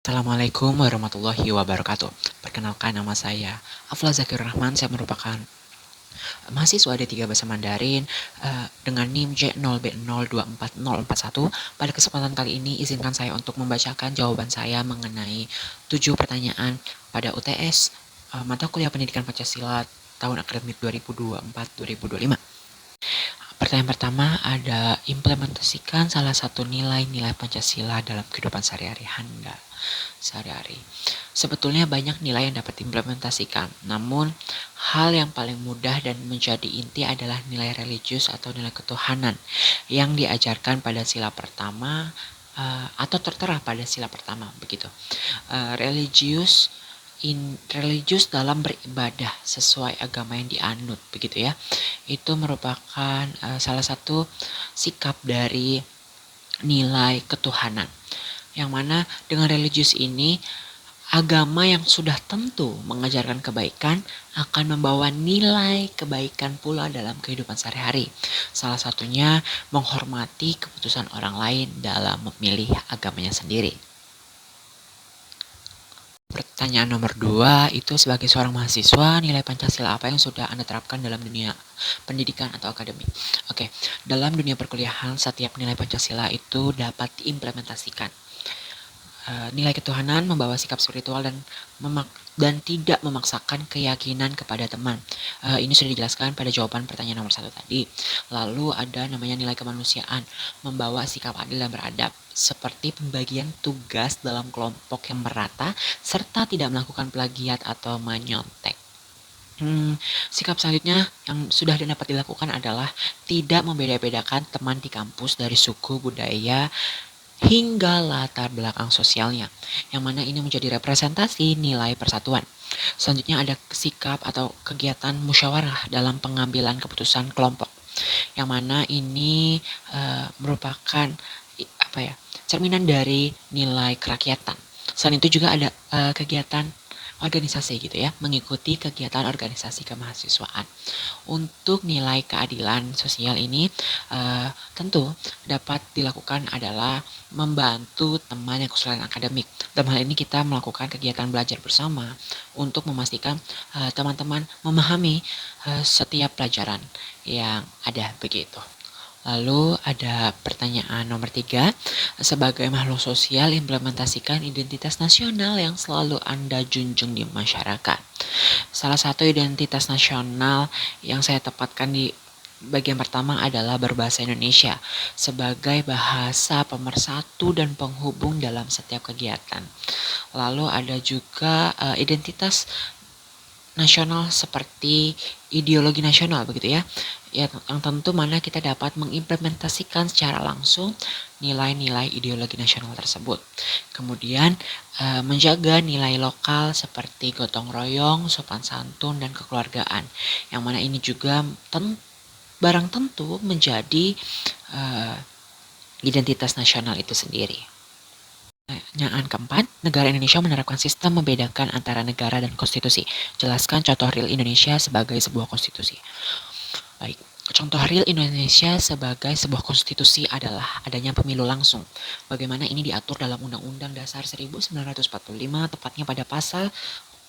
Assalamualaikum warahmatullahi wabarakatuh. Perkenalkan, nama saya Afla Zakir Rahman. Saya merupakan mahasiswa D3 Bahasa Mandarin dengan NIM J0B024041. Pada kesempatan kali ini izinkan saya untuk membacakan jawaban saya mengenai 7 pertanyaan pada UTS mata kuliah Pendidikan Pancasila tahun akademik 2024-2025. Pertanyaan pertama ada, implementasikan salah satu nilai-nilai Pancasila dalam kehidupan sehari-hari Anda. Sebetulnya banyak nilai yang dapat diimplementasikan, namun hal yang paling mudah dan menjadi inti adalah nilai religius atau nilai ketuhanan yang diajarkan pada sila pertama atau tertera pada sila pertama begitu. Religius dalam beribadah sesuai agama yang dianut begitu ya. Itu merupakan salah satu sikap dari nilai ketuhanan, yang mana dengan religius ini agama yang sudah tentu mengajarkan kebaikan akan membawa nilai kebaikan pula dalam kehidupan sehari-hari. Salah satunya menghormati keputusan orang lain dalam memilih agamanya sendiri. Pertanyaan nomor 2 itu, sebagai seorang mahasiswa, nilai Pancasila apa yang sudah Anda terapkan dalam dunia pendidikan atau akademik? Oke, dalam dunia perkuliahan setiap nilai Pancasila itu dapat diimplementasikan. Nilai ketuhanan membawa sikap spiritual dan tidak memaksakan keyakinan kepada teman. Ini sudah dijelaskan pada jawaban pertanyaan nomor 1 tadi. Lalu ada namanya nilai kemanusiaan, membawa sikap adil dan beradab, seperti pembagian tugas dalam kelompok yang merata, serta tidak melakukan plagiat atau menyontek. Sikap selanjutnya yang sudah dapat dilakukan adalah tidak membeda-bedakan teman di kampus dari suku, budaya, hingga latar belakang sosialnya, yang mana ini menjadi representasi nilai persatuan. Selanjutnya ada sikap atau kegiatan musyawarah dalam pengambilan keputusan kelompok, yang mana ini merupakan cerminan dari nilai kerakyatan. Selain itu juga ada kegiatan organisasi gitu ya, mengikuti kegiatan organisasi kemahasiswaan. Untuk nilai keadilan sosial ini tentu dapat dilakukan adalah membantu teman yang kesulitan akademik. Dalam hal ini kita melakukan kegiatan belajar bersama untuk memastikan teman-teman memahami setiap pelajaran yang ada begitu. Lalu ada pertanyaan nomor 3, sebagai makhluk sosial, implementasikan identitas nasional yang selalu Anda junjung di masyarakat. Salah satu identitas nasional yang saya tepatkan di bagian pertama adalah berbahasa Indonesia sebagai bahasa pemersatu dan penghubung dalam setiap kegiatan. Lalu ada juga identitas nasional seperti ideologi nasional begitu ya, yang tentu mana kita dapat mengimplementasikan secara langsung nilai-nilai ideologi nasional tersebut. Kemudian menjaga nilai lokal seperti gotong royong, sopan santun, dan kekeluargaan, yang mana ini juga barang tentu menjadi identitas nasional itu sendiri. Pertanyaan keempat, negara Indonesia menerapkan sistem membedakan antara negara dan konstitusi. Jelaskan contoh real Indonesia sebagai sebuah konstitusi. Baik, contoh real Indonesia sebagai sebuah konstitusi adalah adanya pemilu langsung. Bagaimana ini diatur dalam Undang-Undang Dasar 1945, tepatnya pada pasal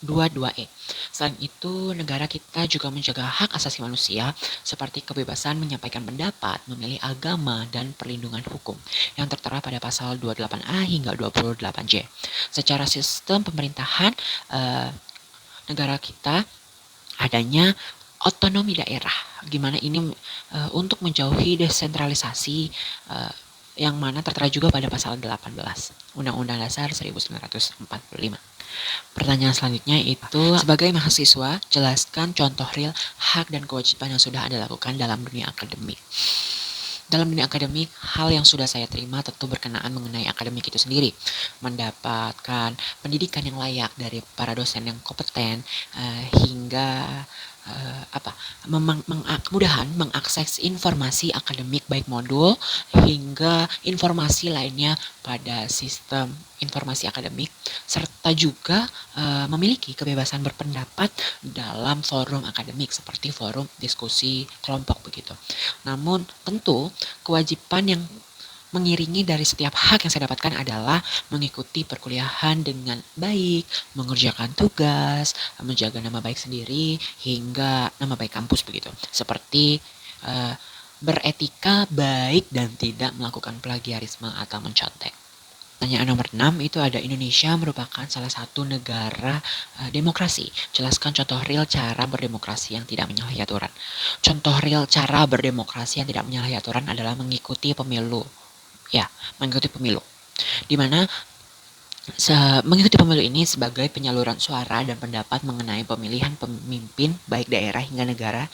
22E. Selain itu, negara kita juga menjaga hak asasi manusia seperti kebebasan menyampaikan pendapat, memilih agama, dan perlindungan hukum yang tertera pada pasal 28A hingga 28J. Secara sistem pemerintahan, negara kita adanya otonomi daerah, gimana ini untuk menjauhi desentralisasi, yang mana tertera juga pada pasal 18 Undang-Undang Dasar 1945. Pertanyaan selanjutnya itu, sebagai mahasiswa, jelaskan contoh real hak dan kewajiban yang sudah Anda lakukan dalam dunia akademik. Dalam dunia akademik, hal yang sudah saya terima tentu berkenaan mengenai akademik itu sendiri. Mendapatkan pendidikan yang layak dari para dosen yang kompeten, hingga kemudahan mengakses informasi akademik baik modul hingga informasi lainnya pada sistem informasi akademik, serta juga memiliki kebebasan berpendapat dalam forum akademik seperti forum diskusi kelompok begitu. Namun tentu kewajiban yang mengiringi dari setiap hak yang saya dapatkan adalah mengikuti perkuliahan dengan baik, mengerjakan tugas, menjaga nama baik sendiri, hingga nama baik kampus begitu. Seperti uh, beretika baik dan tidak melakukan plagiarisme atau mencontek. Pertanyaan nomor 6 itu ada Indonesia merupakan salah satu negara demokrasi. Jelaskan contoh real cara berdemokrasi yang tidak menyalahi aturan. Contoh real cara berdemokrasi yang tidak menyalahi aturan adalah mengikuti pemilu. Ya, mengikuti pemilu. Di mana mengikuti pemilu ini sebagai penyaluran suara dan pendapat mengenai pemilihan pemimpin baik daerah hingga negara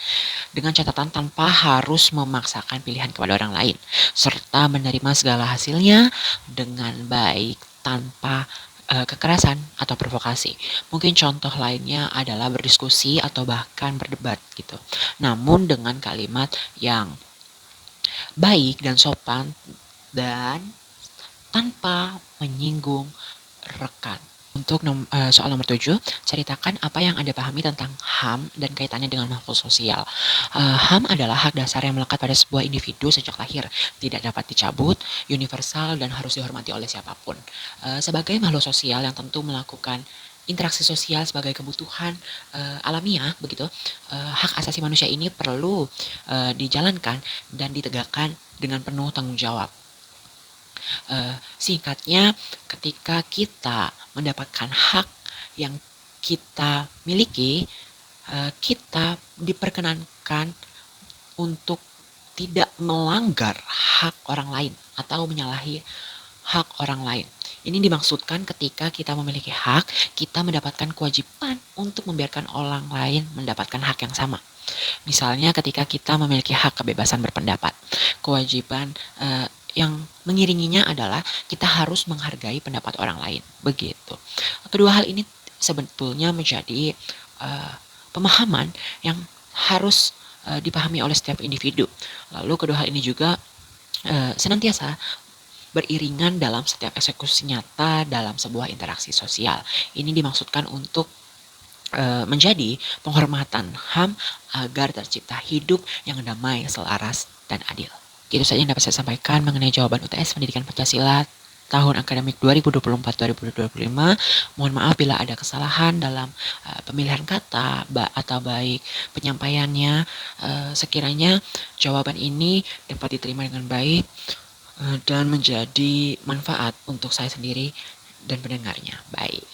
dengan catatan tanpa harus memaksakan pilihan kepada orang lain serta menerima segala hasilnya dengan baik tanpa kekerasan atau provokasi. Mungkin contoh lainnya adalah berdiskusi atau bahkan berdebat gitu. Namun dengan kalimat yang baik dan sopan dan tanpa menyinggung rekan. Untuk soal nomor 7, ceritakan apa yang Anda pahami tentang HAM dan kaitannya dengan makhluk sosial. HAM adalah hak dasar yang melekat pada sebuah individu sejak lahir, tidak dapat dicabut, universal, dan harus dihormati oleh siapapun. Sebagai makhluk sosial yang tentu melakukan interaksi sosial sebagai kebutuhan alamiah, begitu, hak asasi manusia ini perlu dijalankan dan ditegakkan dengan penuh tanggung jawab. Singkatnya, ketika kita mendapatkan hak yang kita miliki, kita diperkenankan untuk tidak melanggar hak orang lain atau menyalahi hak orang lain. Ini dimaksudkan ketika kita memiliki hak, kita mendapatkan kewajiban untuk membiarkan orang lain mendapatkan hak yang sama. Misalnya ketika kita memiliki hak kebebasan berpendapat, kewajiban yang mengiringinya adalah kita harus menghargai pendapat orang lain. Begitu. Kedua hal ini sebetulnya menjadi pemahaman yang harus dipahami oleh setiap individu. Lalu kedua hal ini juga senantiasa beriringan dalam setiap eksekusi nyata dalam sebuah interaksi sosial. Ini dimaksudkan untuk menjadi penghormatan HAM agar tercipta hidup yang damai, selaras, dan adil. Itu saja yang dapat saya sampaikan mengenai jawaban UTS Pendidikan Pancasila tahun akademik 2024-2025. Mohon maaf bila ada kesalahan dalam pemilihan kata atau baik penyampaiannya. Sekiranya jawaban ini dapat diterima dengan baik dan menjadi manfaat untuk saya sendiri dan pendengarnya. Baik.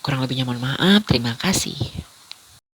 Kurang lebihnya mohon maaf. Terima kasih.